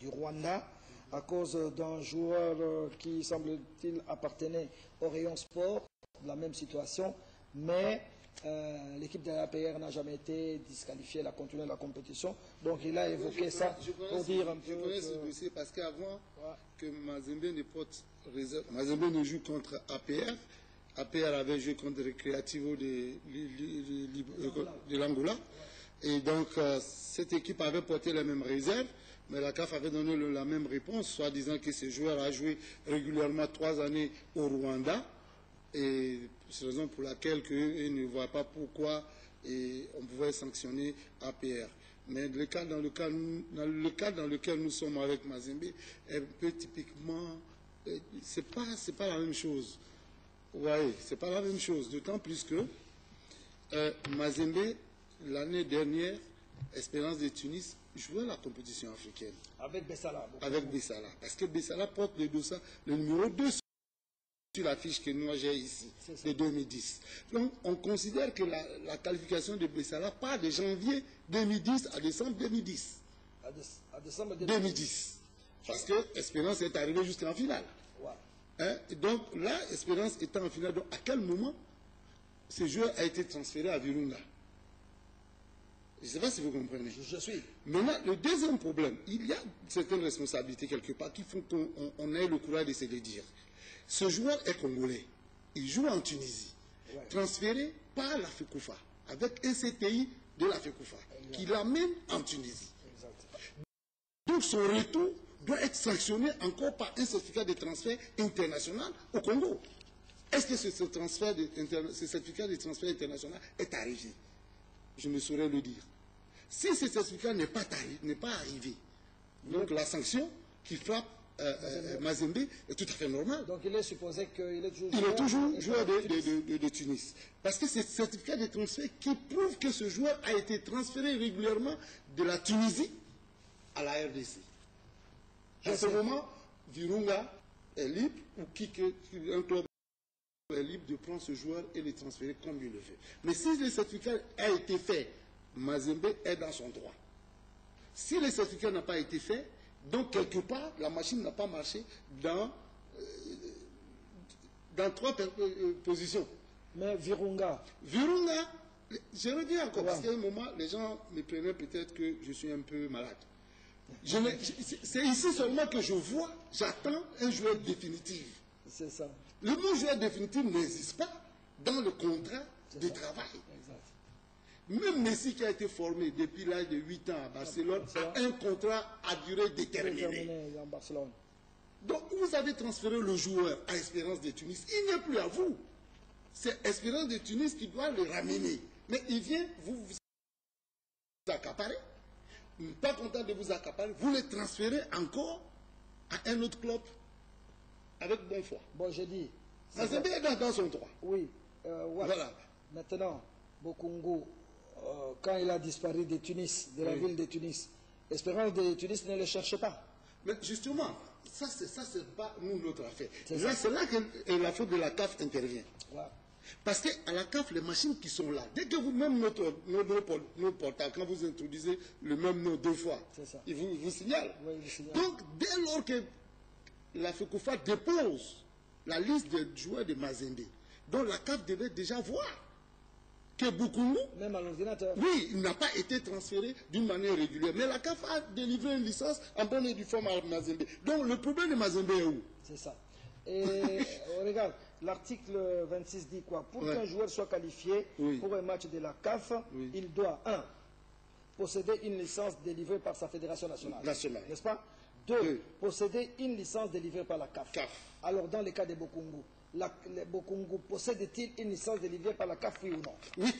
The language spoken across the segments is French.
du Rwanda à cause d'un joueur qui, semble-t-il, appartenait au rayon sport, la même situation, mais l'équipe de l'APR n'a jamais été disqualifiée, elle a continué la compétition. Donc il a évoqué ça pour dire un peu. Je connais ce dossier parce qu'avant que Mazembe ne porte réserve, Mazembe ne joue contre APR. APR avait joué contre Recreativo de l'Angola. Et donc cette équipe avait porté la même réserve, mais la CAF avait donné la même réponse, soit disant que ce joueur a joué régulièrement 3 années au Rwanda. Et c'est la raison pour laquelle ils ne voient pas pourquoi on pouvait sanctionner APR. Mais le cas dans lequel nous sommes avec Mazembe est un peu typiquement, c'est pas la même chose. Oui, c'est pas la même chose. D'autant plus que Mazembe, l'année dernière, Espérance de Tunis jouait la compétition africaine. Avec Bessala. Avec Bessala. Parce que Bessala porte le numéro 2 sur la fiche que moi j'ai ici, de 2010. Donc, on considère que la qualification de Bessala part de janvier 2010 à décembre 2010. À décembre 2010. Parce que Espérance est arrivée jusqu'en finale. Ouais. Hein? Donc, là, Espérance étant en finale, donc à quel moment ce joueur a été transféré à Virunga? Je ne sais pas si vous comprenez. Je suis. Maintenant, le deuxième problème, il y a certaines responsabilités quelque part qui font qu'on ait le courage de se le dire. Ce joueur est congolais. Il joue en Tunisie. Ouais. Transféré par la FECOFA, avec un CTI de la FECOFA, qui l'amène en Tunisie. Exact. Donc son retour doit être sanctionné encore par un certificat de transfert international au Congo. Est-ce que ce certificat de transfert international est arrivé? Je ne saurais le dire. Si ce certificat n'est pas arrivé, donc la sanction qui frappe Mazembe est tout à fait normale. Donc il est supposé qu'il est toujours joueur de Tunis. Parce que c'est ce certificat de transfert qui prouve que ce joueur a été transféré régulièrement de la Tunisie à la RDC. À ce moment, Virunga est libre, ou un club est libre de prendre ce joueur et le transférer comme il le fait. Mais si le certificat a été fait, Mazembe est dans son droit. Si le certificat n'a pas été fait, donc quelque part, la machine n'a pas marché dans 3 positions. Mais Virunga, je reviens encore, parce qu'à un moment, les gens me prenaient peut-être que je suis un peu malade. C'est ici seulement que je vois, j'attends un joueur définitif. C'est ça. Le mot joueur définitif n'existe pas dans le contrat de travail. Exact. Même Messi qui a été formé depuis l'âge de 8 ans à Barcelone a un contrat à durée déterminée. En Barcelone. Donc vous avez transféré le joueur à Espérance de Tunis. Il n'est plus à vous. C'est Espérance de Tunis qui doit le ramener. Mais il vient vous accaparer. Pas content de vous accaparer, vous le transférez encore à un autre club avec bon foi. Bon, je dis. Mazembe est dans son droit. Oui. Voilà. Maintenant, Bokungu, quand il a disparu de Tunis, de la ville de Tunis, Espérance de Tunis ne le cherche pas. Mais justement, ça c'est pas nous notre affaire. C'est là que la faute de la CAF intervient. Ouais. Parce qu'à la CAF, les machines qui sont là, dès que vous-même, notre portable, quand vous introduisez le même nom 2 fois, ils vous signalent. Oui, il vous signale. Donc, dès lors que la FECOFA dépose la liste des joueurs de Mazembe, dont la CAF devait déjà voir que Bokungu, même à l'ordinateur, oui, il n'a pas été transféré d'une manière régulière. Mais la CAF a délivré une licence en bonne et due forme à Mazembe. Donc, le problème de Mazembe est où? C'est ça. Et regarde, l'article 26 dit quoi? Pour qu'un joueur soit qualifié pour un match de la CAF, il doit 1. Posséder une licence délivrée par sa fédération nationale. N'est-ce pas? 2. Posséder une licence délivrée par la CAF. Alors, dans le cas de Bokungu, Bokungu possède-t-il une licence délivrée par la CAF, oui ou non? Oui.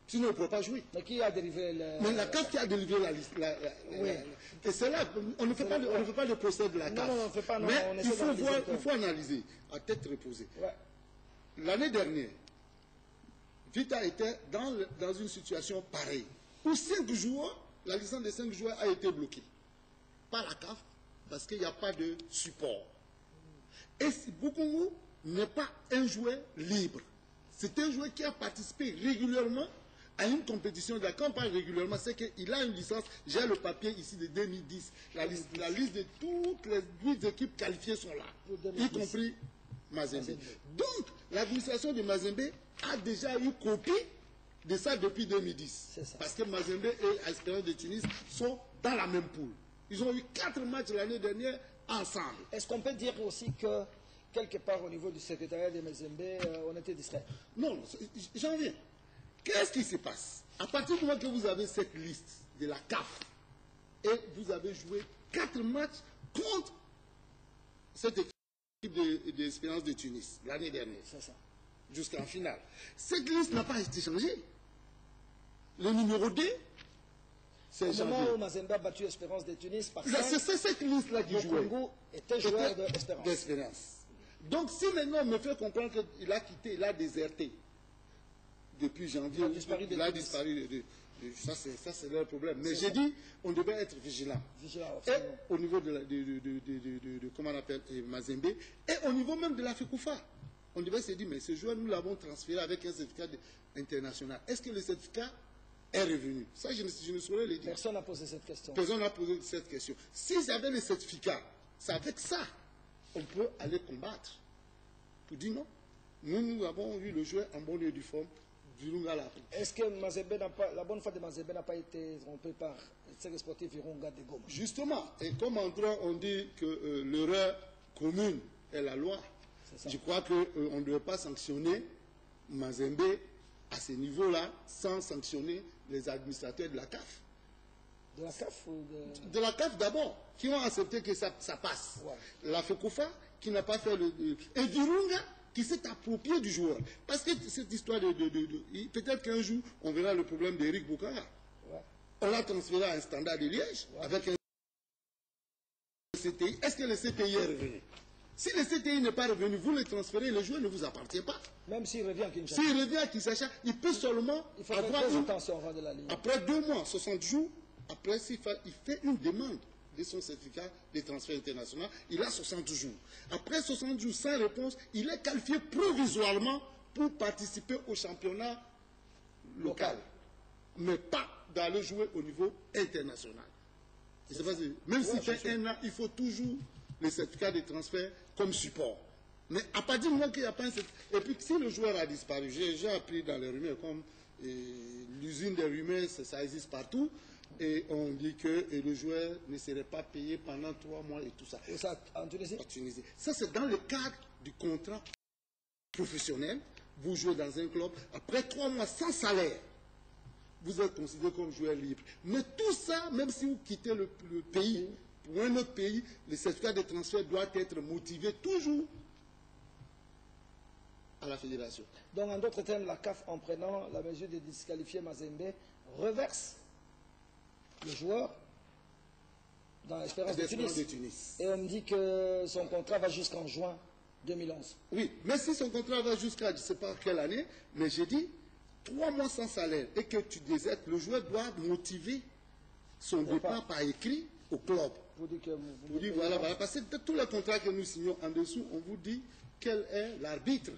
Sinon, on ne peut pas jouer. Mais qui a délivré Mais la CAF qui a délivré la liste. Oui. Et c'est là, on ne fait pas le procès de la CAF. Non, on ne fait pas. Mais il faut analyser à tête reposée. Ouais. L'année dernière, Vita était dans une situation pareille. Pour 5 joueurs, la licence de 5 joueurs a été bloquée par la CAF parce qu'il n'y a pas de support. Et Bokungu n'est pas un joueur libre. C'est un joueur qui a participé régulièrement à une compétition de la campagne régulièrement, c'est qu'il a une licence. J'ai le papier ici de 2010. La liste de toutes les 8 équipes qualifiées sont là, y compris Mazembe. Donc, l'administration de Mazembe a déjà eu copie de ça depuis 2010. Parce que Mazembe et Espérance de Tunis sont dans la même poule. Ils ont eu 4 matchs l'année dernière ensemble. Est-ce qu'on peut dire aussi que, quelque part au niveau du secrétariat de Mazembe, on était distrait? Non, j'en viens. Qu'est-ce qui se passe? À partir du moment que vous avez cette liste de la CAF, et vous avez joué 4 matchs contre cette équipe d'Espérance de Tunis l'année dernière, jusqu'en finale. Cette liste n'a pas été changée. Le numéro 2, c'est au moment où Mazembe a battu Espérance de Tunis, c'est cette liste-là qui jouait. Congo était joueur d'Espérance. Donc si maintenant on me fait comprendre qu'il a quitté, il a déserté depuis janvier, il a disparu. Ça c'est leur problème. Mais j'ai dit, on devait être vigilant. Et au niveau de comment on appelle, Mazembe, et au niveau même de la FECOFA, on devait se dire, mais ce joueur, nous l'avons transféré avec un certificat international. Est-ce que le certificat est revenu? Ça, je ne saurais le dire. Personne n'a posé cette question. Personne n'a posé cette question. Si j'avais le certificat, c'est avec ça, on peut aller combattre. Pour dire non. Nous avons eu le joueur en bon lieu du forme. Est-ce que la bonne foi de Mazembe n'a pas été trompée par le sportif Virunga de Goma? Justement, et comme en droit on dit que l'erreur commune est la loi, je crois qu'on ne devait pas sanctionner Mazembe à ce niveau-là sans sanctionner les administrateurs de la CAF. De la CAF ou de la CAF d'abord, qui ont accepté que ça passe. Ouais. La FECOFA qui n'a pas fait et Virunga qui s'est approprié du joueur. Parce que cette histoire peut-être qu'un jour, on verra le problème d'Éric Boukara. Ouais. On l'a transféré à un Standard de Liège, avec un CTI. Est-ce que le CTI est revenu? Si le CTI n'est pas revenu, vous le transférez, le joueur ne vous appartient pas. Même s'il revient à Kinshasa. S'il revient à Kinshasa, il peut seulement avoir attention avant de la ligne. Après 2 mois, 60 jours, après, il fait une demande de son certificat de transfert international, il a 60 jours. Après 60 jours sans réponse, il est qualifié provisoirement pour participer au championnat local. Mais pas d'aller jouer au niveau international. Même s'il fait 1 an, il faut toujours le certificat de transfert comme support. Mais à partir du moment qu'il n'y a pas un certificat... Et puis si le joueur a disparu, j'ai appris dans les rumeurs, comme l'usine des rumeurs, ça existe partout, et on dit que le joueur ne serait pas payé pendant 3 mois et tout ça. Et ça en Tunisie? En Tunisie. Ça, c'est dans le cadre du contrat professionnel. Vous jouez dans un club, après 3 mois sans salaire, vous êtes considéré comme joueur libre. Mais tout ça, même si vous quittez le pays, pour un autre pays, le certificat de transfert doit être motivé toujours à la fédération. Donc, en d'autres termes, la CAF, en prenant la mesure de disqualifier Mazembe, reverse le joueur dans l'Espérance de Tunis. Et on me dit que son contrat va jusqu'en juin 2011. Oui, mais si son contrat va jusqu'à, je ne sais pas quelle année, mais j'ai dit 3 mois sans salaire et que tu désertes, le joueur doit motiver son départ par écrit au club. Vous dites que vous dites voilà, parce que tous les contrats que nous signons en dessous, on vous dit quel est l'arbitre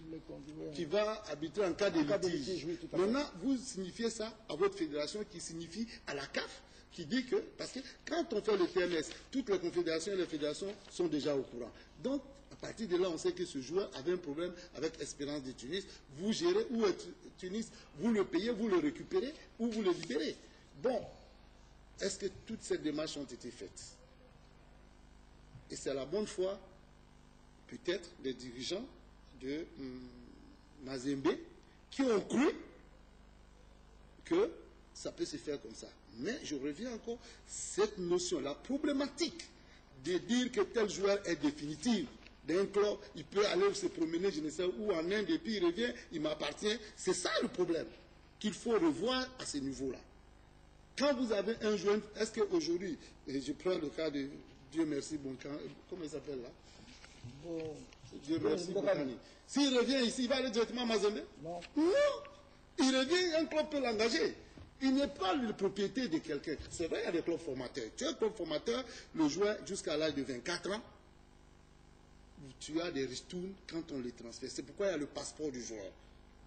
qui va arbitrer en cas de litige. Oui, maintenant, vous signifiez ça à votre fédération qui signifie à la CAF, qui dit que, parce que quand on fait le TMS, toutes les confédérations et les fédérations sont déjà au courant. Donc, à partir de là, on sait que ce joueur avait un problème avec Espérance de Tunis. Vous gérez où est Tunis, vous le payez, vous le récupérez ou vous le libérez. Bon, est-ce que toutes ces démarches ont été faites? Et c'est à la bonne foi, peut-être, des dirigeants de Mazembe qui ont cru que ça peut se faire comme ça. Mais je reviens encore, cette notion, la problématique de dire que tel joueur est définitif d'un club, il peut aller se promener, je ne sais où, en Inde, et puis il revient, il m'appartient. C'est ça le problème qu'il faut revoir à ce niveau-là. Quand vous avez un joueur, est-ce qu'aujourd'hui, je prends le cas de Dieu merci, comment il s'appelle là? Bon, Dieu merci, Boukani. S'il revient ici, il va aller directement à Mazembe? Non. Non. Il revient, un club peut l'engager. Il n'est pas le propriété de quelqu'un. C'est vrai, il y a des clubs formateurs. Tu es un club formateur, le joueur jusqu'à l'âge de 24 ans, tu as des ristournes quand on les transfère. C'est pourquoi il y a le passeport du joueur.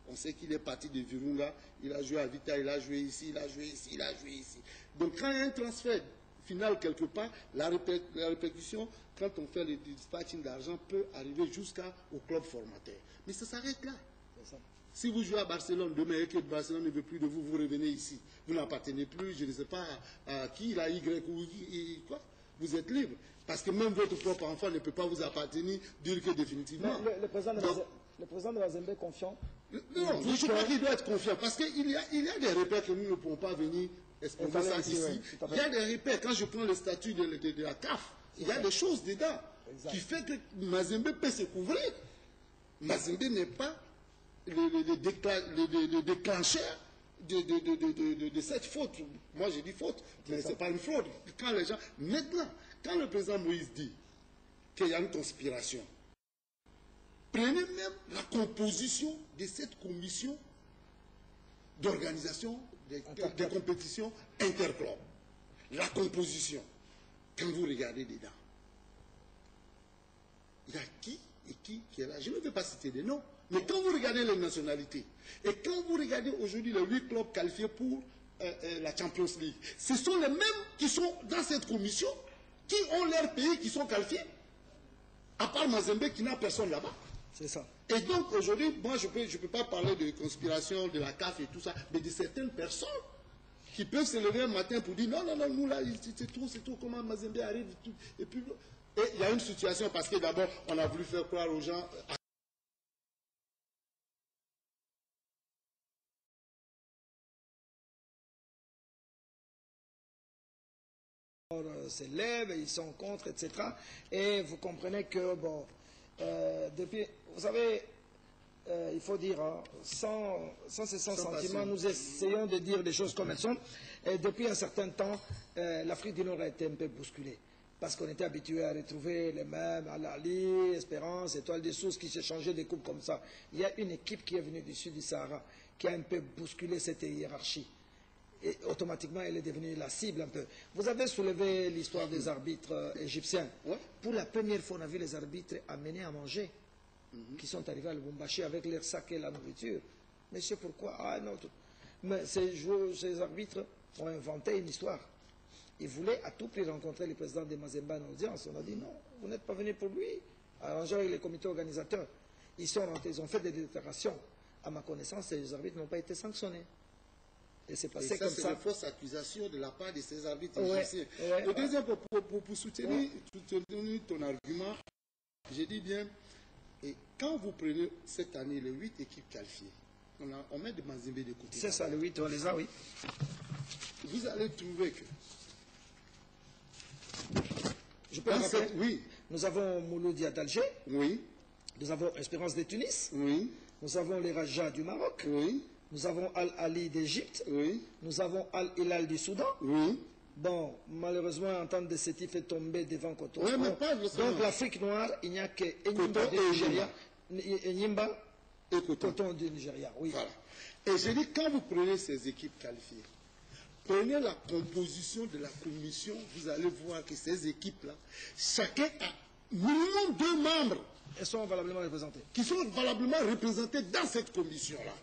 On sait qu'il est parti de Virunga, il a joué à Vita, il a joué ici, il a joué ici, il a joué ici. Donc quand il y a un transfert final quelque part, la répercussion, quand on fait le dispatching d'argent, peut arriver jusqu'au club formateur. Mais ça s'arrête là. Si vous jouez à Barcelone demain et que Barcelone ne veut plus de vous, vous revenez ici. Vous n'appartenez plus, je ne sais pas à qui, la Y ou quoi. Vous êtes libre. Parce que même votre propre enfant ne peut pas vous appartenir, dire que définitivement. Le président de Mazembe est confiant. Non, je ne sais pas qu'il doit être confiant. Parce qu'il y a des repères que nous ne pouvons pas venir exposer ça ici. Il y a des repères. Quand je prends le statut de la CAF, il y a des choses dedans qui fait que Mazembe peut se couvrir. Mazembe n'est pas le déclencheur de cette faute. Moi, je dis faute, mais ce n'est pas une fraude. Quand les gens... Maintenant, quand le président Moïse dit qu'il y a une conspiration, prenez même la composition de cette commission d'organisation des compétitions interclubs. La composition, quand vous regardez dedans, il y a qui et qui est là. Je ne vais pas citer des noms, mais quand vous regardez les nationalités, et quand vous regardez aujourd'hui les 8 clubs qualifiés pour la Champions League, ce sont les mêmes qui sont dans cette commission, qui ont leur pays, qui sont qualifiés, à part Mazembe qui n'a personne là-bas. C'est ça. Et donc aujourd'hui, moi je peux pas parler de conspiration, de la CAF et tout ça, mais de certaines personnes qui peuvent se lever un matin pour dire non, nous là, c'est tout, comment Mazembe arrive, tout, et puis il y a une situation parce que d'abord on a voulu faire croire aux gens. S'élèvent, ils sont contre, etc. Et vous comprenez que, bon, depuis, vous savez, il faut dire, hein, sans sentiment, nous essayons de dire des choses comme elles sont. Et depuis un certain temps, l'Afrique du Nord a été un peu bousculée. Parce qu'on était habitué à retrouver les mêmes, Al-Ali, Espérance, Étoile des Sources, qui s'échangeaient des coupes comme ça. Il y a une équipe qui est venue du sud du Sahara, qui a un peu bousculé cette hiérarchie. Et automatiquement, elle est devenue la cible un peu. Vous avez soulevé l'histoire des arbitres égyptiens. Ouais. Pour la première fois, on a vu les arbitres amenés à manger, qui sont arrivés à Lubumbashi avec leur sac et la nourriture. Mais c'est pourquoi? Ah non. Mais ces arbitres ont inventé une histoire. Ils voulaient à tout prix rencontrer le président de Mazembe en audience. On a dit non, vous n'êtes pas venu pour lui. Arrangé avec les comités organisateurs. Ils sont rentrés, ils ont fait des déclarations. À ma connaissance, ces arbitres n'ont pas été sanctionnés. Et c'est passé comme ça. C'est une fausse accusation de la part de ces arbitres égyptiens. Le deuxième, pour soutenir ton argument, j'ai dit bien, et quand vous prenez cette année les 8 équipes qualifiées, on met de Mazembe de côté. C'est ça, les 8, on les a, oui. Vous allez trouver que... Je peux rappeler, oui. Nous avons Mouloudi d'Alger. Oui. Nous avons Espérance de Tunis. Oui. Nous avons les Raja du Maroc. Oui. Nous avons Al-Ali d'Égypte. Oui. Nous avons Al-Hilal du Soudan. Oui. Bon, malheureusement, Entente de Sétif est tombé devant Coton. Oui, mais pas donc l'Afrique noire, il n'y a que Enyimba du Nigeria. Enyimba et Coton du Nigeria. Oui. Voilà. Et je dis, quand vous prenez ces équipes qualifiées, prenez la composition de la commission, vous allez voir que ces équipes-là, chacun a minimum 2 membres. Elles sont valablement représentées. Qui sont valablement représentés dans cette commission-là.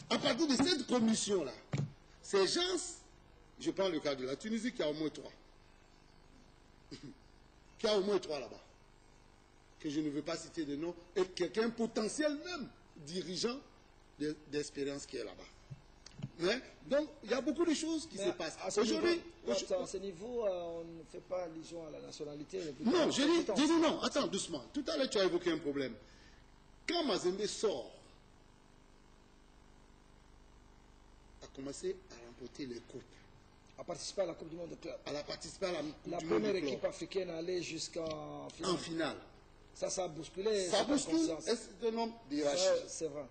À partir de cette commission-là, ces gens, je prends le cas de la Tunisie qui a au moins 3. Qui a au moins 3 là-bas. Que je ne veux pas citer de nom. Et quelqu'un potentiel même dirigeant d'Espérance qui est là-bas. Donc, il y a beaucoup de choses qui se passent. Aujourd'hui, à ce niveau, on ne fait pas allusion à la nationalité. Non, je dis non. Attends, doucement. Tout à l'heure, tu as évoqué un problème. Quand Mazembe sort, a commencé à remporter les coupes. À participer à la Coupe du Monde de club. À participer à la Coupe du Monde de club. La première équipe africaine à aller jusqu'en finale. En finale. Ça a bousculé. Ça bouscule. C'est un homme d'hierarchie. C'est vrai.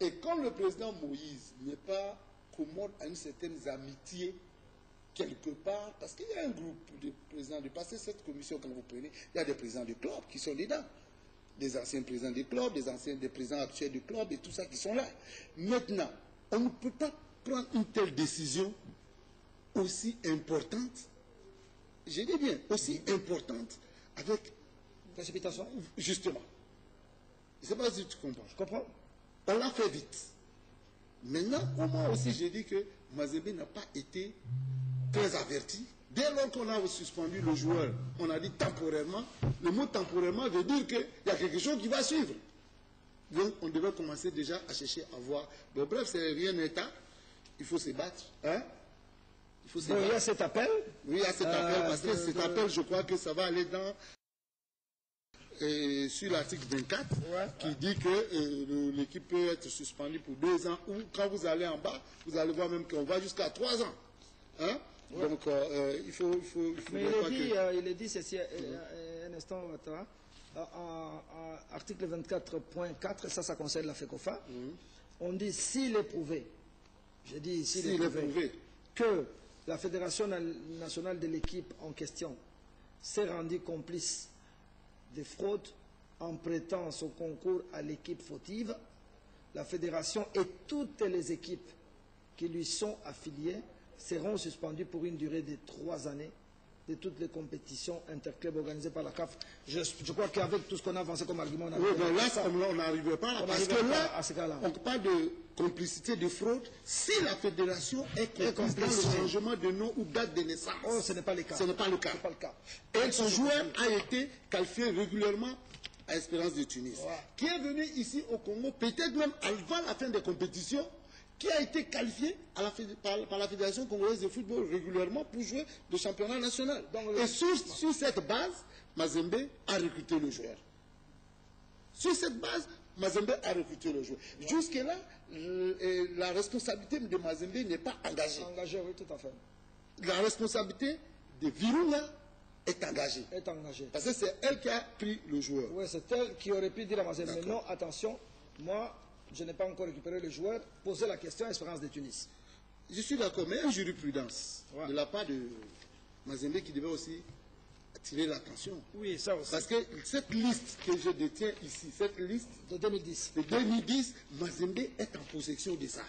Et comme le président Moïse n'est pas commode à une certaine amitié quelque part, parce qu'il y a un groupe de présidents de passer cette commission, quand vous prenez, il y a des présidents du club qui sont dedans. Des anciens présidents du club, des présidents actuels du club et tout ça qui sont là. Maintenant, on ne peut pas prendre une telle décision aussi importante, je dis bien, aussi importante avec précipitation. Justement. Je ne sais pas si tu comprends. Je comprends. On l'a fait vite. Maintenant, au moins aussi, j'ai dit que Mazembe n'a pas été très averti. Dès lors qu'on a suspendu le joueur, on a dit temporairement. Le mot temporairement veut dire qu'il y a quelque chose qui va suivre. Donc, on devait commencer déjà à chercher à voir. Bon, bref, c'est rien d'état. Il faut se battre. Hein? Il faut se battre. Il y a cet appel. Oui, il y a cet appel, parce que cet appel, je crois que ça va aller dans... sur l'article 24, qui dit que l'équipe peut être suspendue pour 2 ans, ou quand vous allez en bas, vous allez voir même qu'on va jusqu'à 3 ans. Hein? Ouais. Donc, il faut mais il est dit ceci, un instant, article 24.4, ça concerne la FECOFA. On dit s'il est prouvé, je dis s'il est prouvé, que la Fédération nationale de l'équipe en question s'est rendue complice de fraude en prêtant son concours à l'équipe fautive, la Fédération et toutes les équipes qui lui sont affiliées seront suspendues pour une durée de 3 années de toutes les compétitions interclubs organisées par la CAF. Je crois qu'avec tout ce qu'on a avancé comme argument, oui, mais là, on n'arriverait pas. Parce que là, on parle de complicité, de fraude. Si la fédération est complice dans le changement de nom ou date de naissance, ce n'est pas le cas. Ce n'est pas le cas. Et ce joueur a été qualifié régulièrement à Espérance de Tunis, qui est venu ici au Congo, peut-être même avant la fin des compétitions, qui a été qualifié par la Fédération congolaise de football régulièrement pour jouer le championnat national. Et sur cette base, Mazembe a recruté le joueur. Sur cette base, Mazembe a recruté le joueur. Jusque-là, la responsabilité de Mazembe n'est pas engagée. Engagée, oui, tout à fait. La responsabilité de Virunga est engagée. Parce que c'est elle qui a pris le joueur. Oui, c'est elle qui aurait pu dire à Mazembe, non, attention, moi, je n'ai pas encore récupéré le joueur, poser la question à Espérance de Tunis. Je suis d'accord, mais une jurisprudence de la part de Mazembe qui devait aussi attirer l'attention. Oui, ça aussi. Parce que cette liste que je détiens ici, cette liste de 2010, Mazembe est en possession de ça.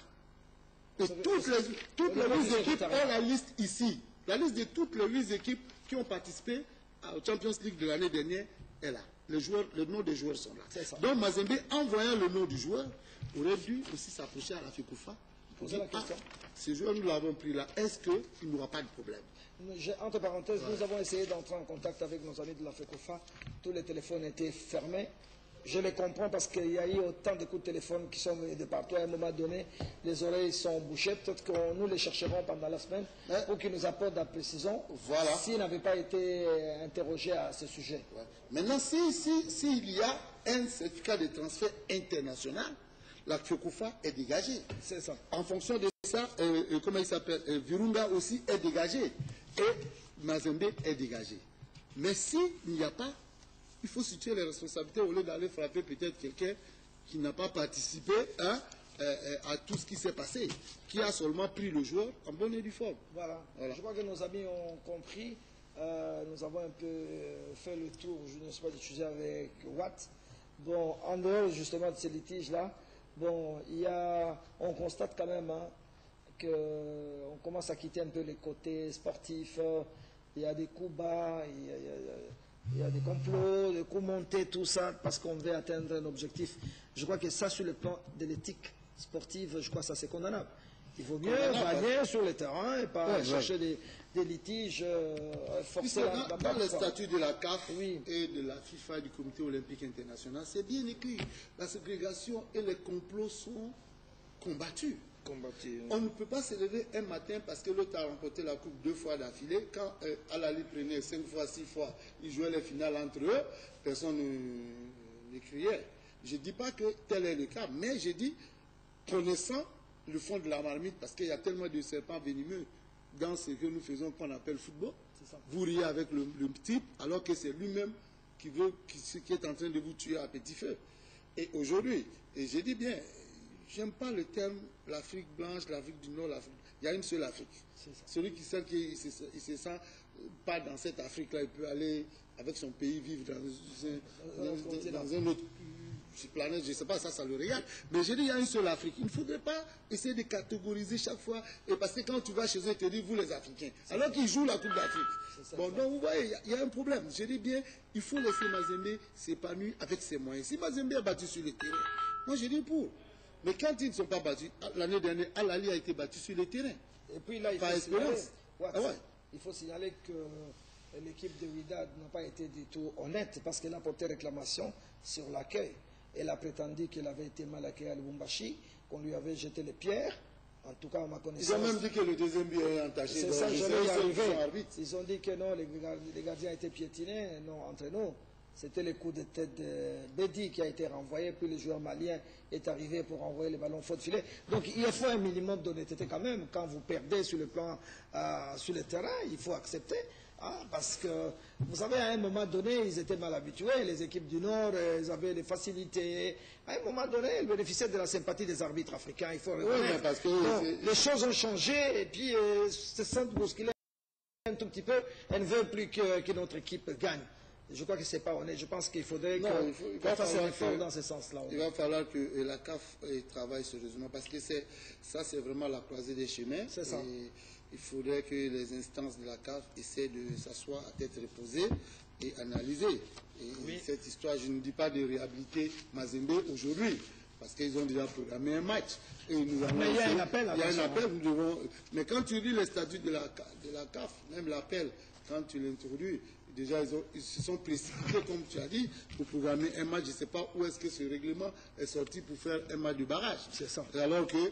Et toutes les 8 équipes ont la liste ici. La liste de toutes les 8 équipes qui ont participé au Champions League de l'année dernière est là. Le nom des joueurs sont là. Donc Mazembe, en voyant le nom du joueur, aurait dû aussi s'approcher à la FECOFA. Poser la question. Ce joueur, nous l'avons pris là. Est-ce qu'il n'aura pas de problème? Entre parenthèses, nous avons essayé d'entrer en contact avec nos amis de la FECOFA. Tous les téléphones étaient fermés. Je les comprends parce qu'il y a eu autant de coups de téléphone qui sont venus de partout. À un moment donné, les oreilles sont bouchées. Peut-être que nous les chercherons pendant la semaine pour qu'ils nous apportent la précision. Voilà. S'ils n'avaient pas été interrogés à ce sujet. Maintenant, s'il y a un certificat de transfert international, la FECOFA est dégagée. C'est ça. En fonction de ça, comment il s'appelle, Virunga aussi est dégagé. Et Mazembe est dégagé. Mais s'il n'y a pas, il faut situer les responsabilités au lieu d'aller frapper peut-être quelqu'un qui n'a pas participé à tout ce qui s'est passé, qui a seulement pris le joueur en bonne et due forme. Voilà. Je crois que nos amis ont compris. Nous avons un peu fait le tour, je ne sais pas, du sujet avec Watt. Bon, en dehors justement de ces litiges-là, bon, on constate quand même qu'on commence à quitter un peu les côtés sportifs. Il y a des coups bas, il y a des complots, des coups montés, tout ça, parce qu'on veut atteindre un objectif. Je crois que ça, sur le plan de l'éthique sportive, je crois que ça, c'est condamnable. Il vaut mieux gagner sur le terrain et pas chercher des litiges forcés. Dans le statut de la CAF et de la FIFA, du Comité olympique international, c'est bien écrit. La ségrégation et les complots sont combattus. On ne peut pas se lever un matin parce que l'autre a remporté la coupe 2 fois d'affilée. Quand Al-Ahly prenait 5 fois, 6 fois, ils jouaient les finales entre eux, personne ne criait. Je ne dis pas que tel est le cas, mais je dis, connaissant le fond de la marmite, parce qu'il y a tellement de serpents venimeux dans ce que nous faisons qu'on appelle football, vous riez avec le type, alors que c'est lui-même qui est en train de vous tuer à petit feu. Et aujourd'hui, et je dis bien, j'aime pas le terme l'Afrique blanche, l'Afrique du Nord, l'Afrique. Il y a une seule Afrique. Celui qui sait qu'il ne se sent pas dans cette Afrique-là, il peut aller avec son pays vivre dans un autre planète, je ne sais pas, ça le regarde. Mais j'ai dit, il y a une seule Afrique. Il ne faudrait pas essayer de catégoriser chaque fois. Et parce que quand tu vas chez eux, ils te disent, vous les Africains. Alors qu'ils jouent la Coupe d'Afrique. Bon, donc vous voyez, il y a un problème. Je dis bien, il faut laisser Mazembe s'épanouir avec ses moyens. Si Mazembe a battu sur le terrain, moi je dis pour. Mais quand ils ne sont pas battus, l'année dernière, Al-Ali a été battu sur le terrain. Et puis là, il faut signaler que l'équipe de Wydad n'a pas été du tout honnête parce qu'elle a porté réclamation sur l'accueil. Elle a prétendu qu'elle avait été mal accueillie à Lubumbashi, qu'on lui avait jeté les pierres. En tout cas, à ma connaissance. Ils ont même dit que le deuxième but est entaché. C'est ça, j'allais y arriver. Ils ont dit que non, les gardiens étaient piétinés. Non, entre nous, c'était le coup de tête de Bedi qui a été renvoyé, puis le joueur malien est arrivé pour envoyer le ballon faute filet. Donc il faut un minimum d'honnêteté quand même. Quand vous perdez sur le plan, sur le terrain, il faut accepter. Parce que, vous savez, à un moment donné, ils étaient mal habitués. Les équipes du Nord, ils avaient des facilités. À un moment donné, ils bénéficiaient de la sympathie des arbitres africains. Il faut reconnaître. Parce que les choses ont changé et puis se sentent bousculées un tout petit peu. Elles ne veulent plus que notre équipe gagne. Je crois que ce n'est pas honnête. Je pense qu'il faudrait qu'on fasse un effort dans ce sens-là. Il va falloir que la CAF travaille sérieusement parce que ça, c'est vraiment la croisée des chemins. C'est ça. Il faudrait que les instances de la CAF essaient de s'asseoir à tête reposée et analyser. Et cette histoire, je ne dis pas de réhabiliter Mazembe aujourd'hui, parce qu'ils ont déjà programmé un match. Et mais il y a un appel. Il y a un appel, nous devons... Mais quand tu lis les statuts de la CAF, même l'appel, quand tu l'introduis, déjà ils se sont précipités, comme tu as dit, pour programmer un match. Je ne sais pas où est-ce que ce règlement est sorti pour faire un match de barrage. C'est ça. Alors que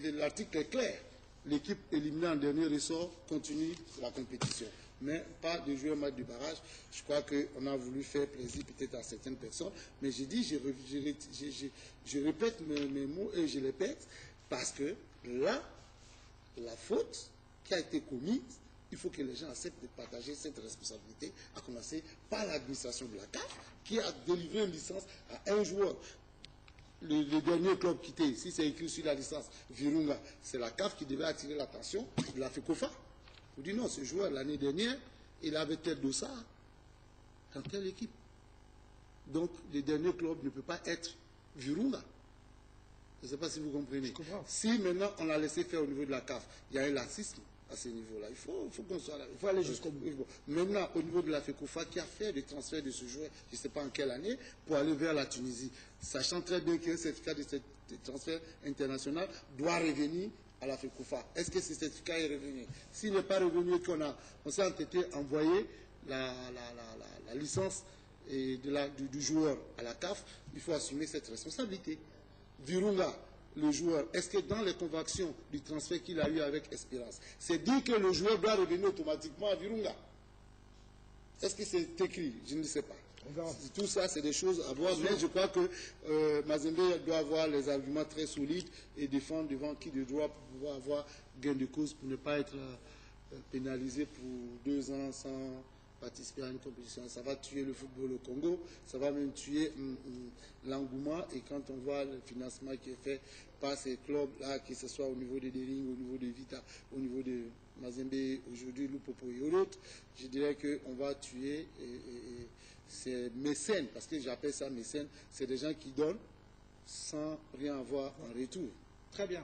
l'article est clair. L'équipe éliminée en dernier ressort continue la compétition. Mais pas de jouer un match de barrage. Je crois qu'on a voulu faire plaisir peut-être à certaines personnes. Mais j'ai dit, je répète mes mots et je les répète, parce que là, la faute qui a été commise, il faut que les gens acceptent de partager cette responsabilité, à commencer par l'administration de la CAF, qui a délivré une licence à un joueur. Le dernier club quitté, si c'est écrit sur la licence Virunga, c'est la CAF qui devait attirer l'attention de la FECOFA. Vous dites non, ce joueur, l'année dernière, il avait tel dossard dans telle équipe. Donc, le dernier club ne peut pas être Virunga. Je ne sais pas si vous comprenez. Si maintenant on l'a laissé faire au niveau de la CAF, il y a un laxisme à ce niveau-là. Il faut qu'on soit là. Il faut aller jusqu'au bout. Maintenant, au niveau de la FECOFA, qui a fait le transfert de ce joueur, je ne sais pas en quelle année, pour aller vers la Tunisie, sachant très bien qu'un certificat de transfert international doit revenir à la FECOFA. Est-ce que ce certificat est revenu? S'il n'est pas revenu et qu'on s'est entêté à envoyer la licence du joueur à la CAF, il faut assumer cette responsabilité. Virunga, le joueur, est-ce que dans les conventions du transfert qu'il a eu avec Espérance, c'est dit que le joueur doit revenir automatiquement à Virunga? Est-ce que c'est écrit? Je ne sais pas. Tout ça, c'est des choses à voir, mais je crois que Mazembe doit avoir les arguments très solides et défendre devant qui de droit pour pouvoir avoir gain de cause, pour ne pas être pénalisé pour 2 ans sans participer à une compétition. Ça va tuer le football au Congo, ça va même tuer l'engouement, et quand on voit le financement qui est fait par ces clubs-là, que ce soit au niveau de Dering, au niveau de Vita, au niveau de Mazembe, aujourd'hui, Lupopo et autres, je dirais qu'on va tuer ces mécènes, parce que j'appelle ça mécènes, c'est des gens qui donnent sans rien avoir en retour. Très bien.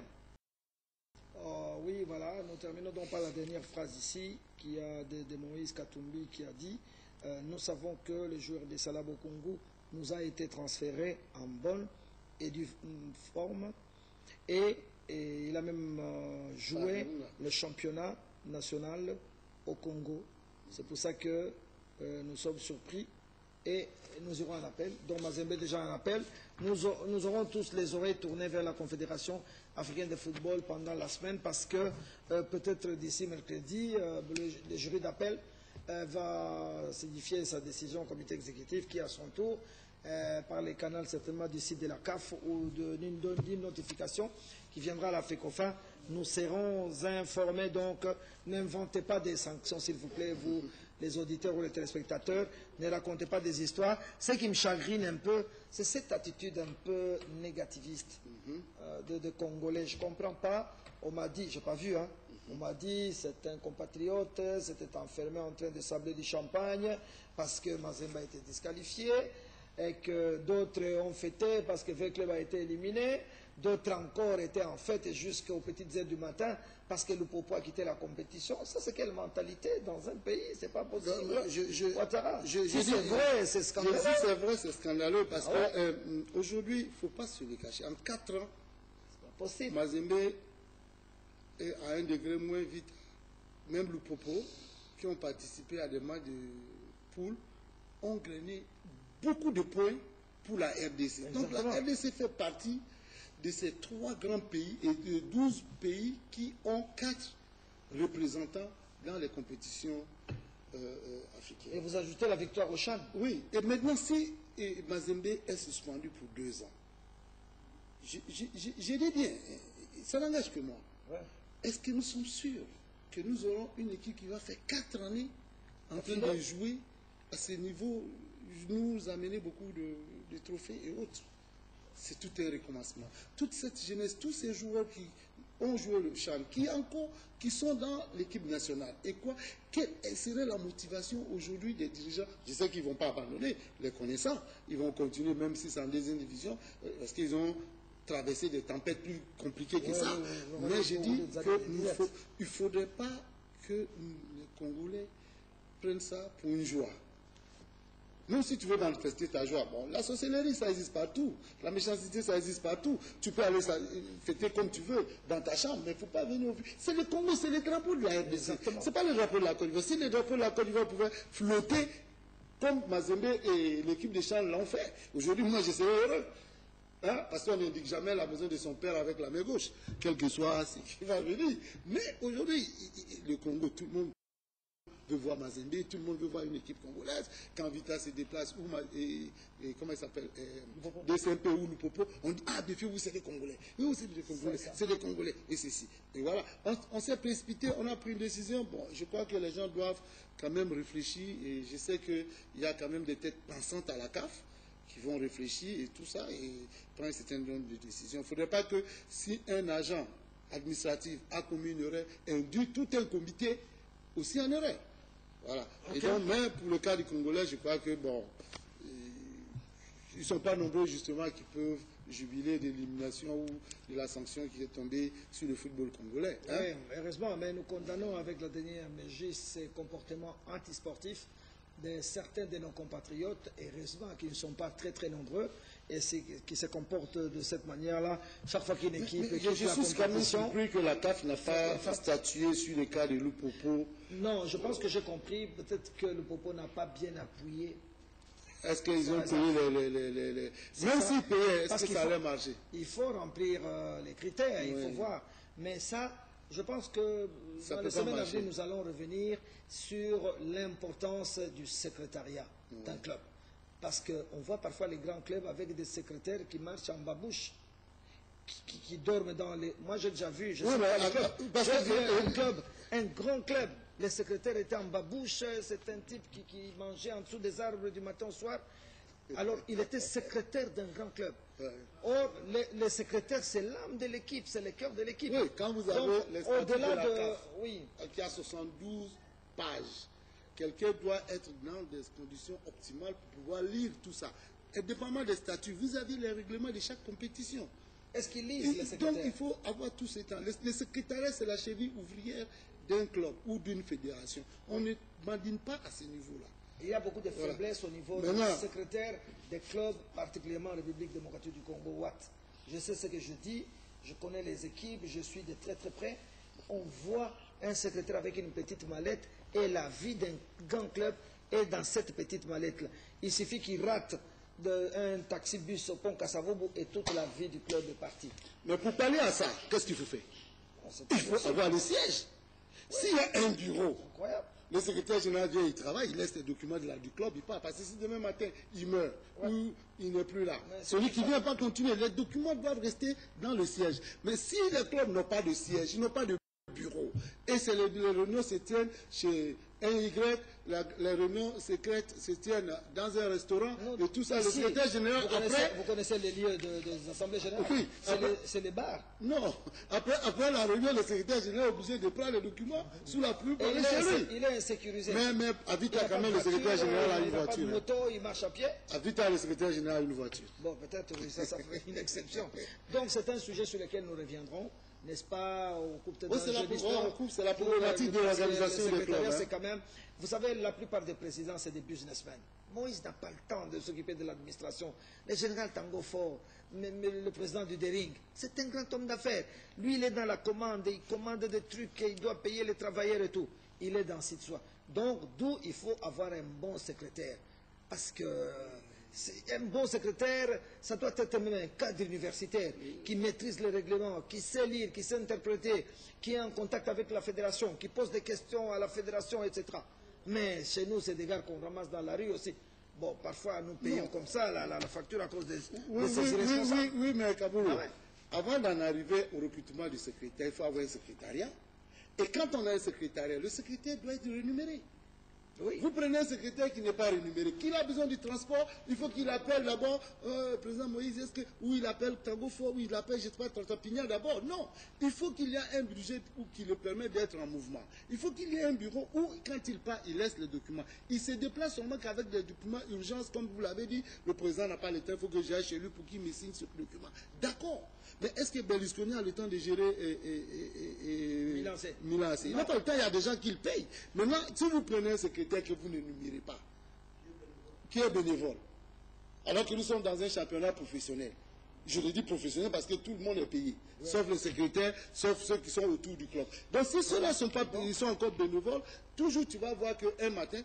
Oui, voilà, nous terminons donc par la dernière phrase ici, qui a de Moïse Katumbi qui a dit nous savons que le joueur de Salabo Congo nous a été transféré en bonne et due forme, et il a même joué le championnat national au Congo. C'est pour ça que nous sommes surpris et nous aurons un appel. Donc Mazembe déjà un appel. Nous aurons tous les oreilles tournées vers la Confédération africaine de football pendant la semaine, parce que peut-être d'ici mercredi, le jury d'appel va signifier sa décision au comité exécutif, qui à son tour, par les canaux certainement du site de la CAF ou d'une notification qui viendra à la FECOFA, nous serons informés. Donc n'inventez pas des sanctions, s'il vous plaît, vous les auditeurs ou les téléspectateurs, ne racontez pas des histoires. Ce qui me chagrine un peu, c'est cette attitude un peu négativiste de Congolais. Je ne comprends pas. On m'a dit, je n'ai pas vu, hein, on m'a dit c'est un compatriote, c'était enfermé en train de sabler du champagne parce que Mazembe a été disqualifié. et que d'autres ont fêté parce que le club a été éliminé. D'autres encore étaient en fête jusqu'aux petites heures du matin parce que le Popo a quitté la compétition. Ça, c'est quelle mentalité dans un pays? C'est pas possible. Si c'est vrai, c'est scandaleux. Si c'est vrai, c'est scandaleux parce qu'aujourd'hui, il ne faut pas se le cacher. En 4 ans, Mazembe est à un degré moins vite. Même le Popo, qui ont participé à des matchs de poule, ont gagné beaucoup de points pour la RDC. Exactement. Donc la RDC fait partie de ces 3 grands pays et de 12 pays qui ont 4 représentants dans les compétitions africaines. Et vous ajoutez la victoire au Chan? Oui. Et maintenant, si Mazembe est suspendu pour 2 ans, je dis bien, ça n'engage que moi. Ouais. Est-ce que nous sommes sûrs que nous aurons une équipe qui va faire 4 années en train de jouer à ce niveau, nous amener beaucoup de trophées et autres? C'est tout un recommencement. Toute cette jeunesse, tous ces joueurs qui ont joué le Chan, qui sont dans l'équipe nationale. Et quoi? Quelle serait la motivation aujourd'hui des dirigeants? Je sais qu'ils ne vont pas abandonner, les connaissants. Ils vont continuer, même si c'est en 2e division, parce qu'ils ont traversé des tempêtes plus compliquées que ça. Mais je dis qu'il ne faudrait pas que les Congolais prennent ça pour une joie. Même si tu veux manifester ta joie, bon, la sorcellerie, ça existe partout. La méchanceté, ça existe partout. Tu peux aller fêter comme tu veux dans ta chambre, mais il ne faut pas venir au... C'est le Congo, c'est le drapeau de la RDC. Ce n'est pas le drapeau de la Côte d'Ivoire. Si le drapeau de la Côte d'Ivoire pouvait flotter comme Mazembe et l'équipe des Chan l'ont fait, aujourd'hui, moi, je serais heureux. Hein? Parce qu'on n'indique jamais la maison de son père avec la main gauche, quel que soit ce qui va venir. Mais aujourd'hui, le Congo, tout le monde veut voir Mazembe, tout le monde veut voir une équipe congolaise. Quand Vita se déplace, comment il s'appelle, DCMP ou le Popo, on dit, ah, Défi, vous c'est des Congolais. Oui, vous c'est des Congolais, c'est des Congolais. Et ceci. Et voilà, on s'est précipité, on a pris une décision. Bon, je crois que les gens doivent quand même réfléchir. Et je sais qu'il y a quand même des têtes pensantes à la CAF qui vont réfléchir et tout ça et prendre un certain nombre de décisions. Il ne faudrait pas que si un agent administratif a commis une erreur, induit tout un comité aussi en erreur. Voilà. Okay. Et donc, mais pour le cas du Congolais, je crois que, bon, ils ne sont pas nombreux, justement, qui peuvent jubiler de l'élimination ou de la sanction qui est tombée sur le football congolais. Hein? Oui, heureusement, mais nous condamnons avec la dernière MJ ces comportements antisportifs de certains de nos compatriotes, et heureusement qui ne sont pas très très nombreux, et qui se comportent de cette manière-là, chaque fois qu'une équipe... Je suis quand même surpris que la CAF n'a pas statué sur le cas de Lupopo. Non, je pense que j'ai compris, peut-être que le Popo n'a pas bien appuyé. Est-ce qu'ils ont payé les... Même s'ils payaient, est-ce que ça allait marcher? Il faut remplir les critères, il faut voir. Mais ça, je pense que dans les semaines à venir, nous allons revenir sur l'importance du secrétariat d'un club. Parce qu'on voit parfois les grands clubs avec des secrétaires qui marchent en babouche, qui dorment dans les... Moi, j'ai déjà vu, un grand club, les secrétaires étaient en babouche, c'est un type qui mangeait en dessous des arbres du matin au soir. Alors, il était secrétaire d'un grand club. Or, les secrétaires, c'est l'âme de l'équipe, c'est le cœur de l'équipe. Oui, quand vous avez les statuts de la CAF, qui a 72 pages, quelqu'un doit être dans des conditions optimales pour pouvoir lire tout ça. Indépendamment des statuts, vous avez les règlements de chaque compétition. Est-ce qu'ils lisent les secrétaires? Donc, il faut avoir tout ce temps. Le secrétariat, c'est la cheville ouvrière d'un club ou d'une fédération. On ne bandine pas à ce niveau-là. Il y a beaucoup de faiblesses au niveau des secrétaires des clubs, particulièrement en République démocratique du Congo. Je sais ce que je dis, je connais les équipes, je suis de très très près. On voit un secrétaire avec une petite mallette et la vie d'un grand club est dans cette petite mallette-là. Il suffit qu'il rate un taxi-bus au pont Kassavobo et toute la vie du club est partie. Mais pour parler à ça, qu'est-ce qu'il faut faire? Il faut avoir le siège. S'il y a un bureau, le secrétaire général vient, il travaille, il laisse les documents du club, il part. Parce que si demain matin, il meurt ou il n'est plus là, celui qui ne vient pas continuer, les documents doivent rester dans le siège. Mais si les clubs n'ont pas de siège, ils n'ont pas de bureau, et les réunions se tiennent chez un Y, les réunions secrètes se tiennent dans un restaurant et tout ça. Le secrétaire général, vous connaissez les lieux des assemblées générales? Oui. C'est les bars. Non. Après la réunion, le secrétaire général est obligé de prendre les documents sous la pluie pour aller chez lui. Il est insécurisé. Mais à Vita, quand même, le secrétaire général a une voiture. Il n'a pas de moto, il marche à pied. À Vita, le secrétaire général a une voiture. Bon, peut-être ça ferait une exception. Donc c'est un sujet sur lequel nous reviendrons. N'est-ce pas, on coupe c'est la problématique de l'organisation des clubs. C'est quand même, vous savez, la plupart des présidents, c'est des businessmen. Moïse n'a pas le temps de s'occuper de l'administration. Le général Tango Fort, le président du Dering, c'est un grand homme d'affaires. Lui, il est dans la commande, il commande des trucs, il doit payer les travailleurs et tout. Il est dans cette soi. Donc, d'où il faut avoir un bon secrétaire. Parce que un bon secrétaire, ça doit être même un cadre universitaire qui maîtrise les règlements, qui sait lire, qui sait interpréter, qui est en contact avec la fédération, qui pose des questions à la fédération, etc. Mais chez nous, c'est des gars qu'on ramasse dans la rue aussi. Bon, parfois, nous payons comme ça la facture à cause de ces irresponsables. Oui, mais Kaboulou, avant d'en arriver au recrutement du secrétaire, il faut avoir un secrétariat. Et quand on a un secrétariat, le secrétaire doit être rémunéré. Oui. Vous prenez un secrétaire qui n'est pas rémunéré, qui a besoin du transport, il faut qu'il appelle d'abord président Moïse, ou il appelle Tango Fort, ou il appelle, je ne sais pas, Tartapignan d'abord. Non, il faut qu'il y ait un budget qui le permet d'être en mouvement. Il faut qu'il y ait un bureau où, quand il part, il laisse les documents. Il se déplace seulement qu'avec des documents urgence, comme vous l'avez dit, le président n'a pas le temps, il faut que j'aille chez lui pour qu'il me signe ce document. D'accord. Mais est-ce que Berlusconi a le temps de gérer Milan AC? Il n'a pas le temps, il y a des gens qui le payent. Maintenant, si vous prenez un secrétaire que vous ne numérez pas, qui est bénévole, alors que nous sommes dans un championnat professionnel, je le dis professionnel parce que tout le monde est payé, sauf le secrétaire, sauf ceux qui sont autour du club. Donc si ceux-là sont pas payés, ils sont encore bénévoles, toujours tu vas voir qu'un matin,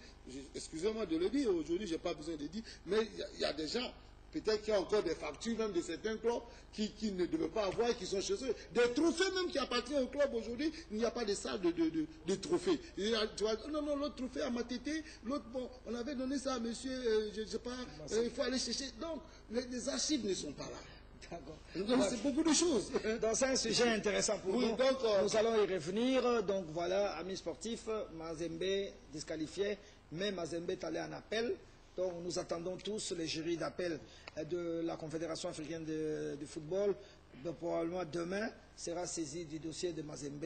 excusez-moi de le dire, aujourd'hui je n'ai pas besoin de dire, mais il y a des gens, peut-être qu'il y a encore des factures même de certains clubs qui ne devaient pas avoir et qui sont chez eux. Des trophées même qui appartiennent au club aujourd'hui, il n'y a pas de salle de trophées. Et, tu vois, non, l'autre trophée à Matete, l'autre, bon, on avait donné ça à monsieur, je ne sais pas, il faut aller chercher. Donc, les archives ne sont pas là. D'accord. C'est beaucoup de choses. Donc c'est un sujet intéressant pour nous. Donc, nous allons y revenir. Donc voilà, amis sportifs, Mazembe disqualifié, mais Mazembe est allé en appel. Donc nous attendons tous les jurys d'appel de la Confédération africaine de football. Donc, probablement demain sera saisi du dossier de Mazembe.